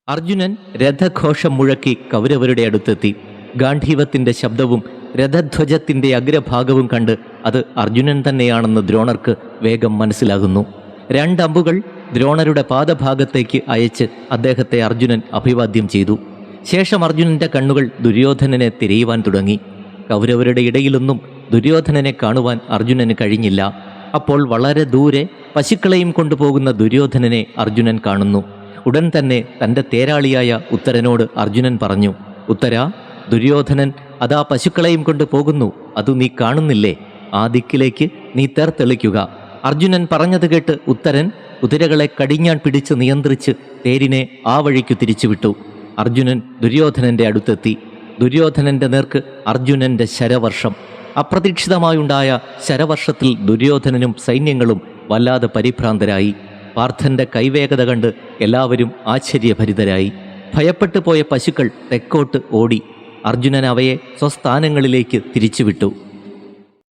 അർജുനൻ രഥഘോഷം മുഴക്കി കൗരവരുടെ അടുത്തെത്തി. ഗാന്ധീവത്തിന്റെ ശബ്ദവും രഥധ്വജത്തിന്റെ അഗ്രഭാഗവും കണ്ട് അത് അർജുനൻ തന്നെയാണെന്ന് ദ്രോണർക്ക് വേഗം മനസ്സിലാകുന്നു. രണ്ടമ്പുകൾ ദ്രോണരുടെ പാദഭാഗത്തേക്ക് അയച്ച് അദ്ദേഹത്തെ അർജുനൻ അഭിവാദ്യം ചെയ്തു. ശേഷം അർജുനന്റെ കണ്ണുകൾ ദുര്യോധനനെ തിരയുവാൻ തുടങ്ങി. കൗരവരുടെ ഇടയിലൊന്നും ദുര്യോധനനെ കാണുവാൻ അർജുനന് കഴിഞ്ഞില്ല. അപ്പോൾ വളരെ ദൂരെ പശുക്കളെയും കൊണ്ടുപോകുന്ന ദുര്യോധനനെ അർജുനൻ കാണുന്നു. ഉടൻ തന്നെ തൻ്റെ തേരാളിയായ ഉത്തരനോട് അർജുനൻ പറഞ്ഞു, ഉത്തരാ, ദുര്യോധനൻ അതാ പശുക്കളെയും കൊണ്ട് പോകുന്നു, അതു നീ കാണുന്നില്ലേ? ആ ദിക്കിലേക്ക് നീ തെളിക്കുക. അർജുനൻ പറഞ്ഞത് കേട്ട് ഉത്തരൻ കുതിരകളെ കടിഞ്ഞാൻ പിടിച്ച് നിയന്ത്രിച്ച് തേരിനെ ആ വഴിക്കു തിരിച്ചുവിട്ടു. അർജുനൻ ദുര്യോധനന്റെ അടുത്തെത്തി. ദുര്യോധനന്റെ നേർക്ക് അർജുനന്റെ ശരവർഷം. അപ്രതീക്ഷിതമായുണ്ടായ ശരവർഷത്തിൽ ദുര്യോധനനും സൈന്യങ്ങളും വല്ലാതെ പരിഭ്രാന്തരായി. പാർത്ഥന്റെ കൈവേഗത കണ്ട് എല്ലാവരും ആശ്ചര്യഭരിതരായി. ഭയപ്പെട്ടു പോയ പശുക്കൾ തെക്കോട്ട് ഓടി. അർജുനൻ അവയെ സ്വസ്ഥാനങ്ങളിലേക്ക് തിരിച്ചുവിട്ടു.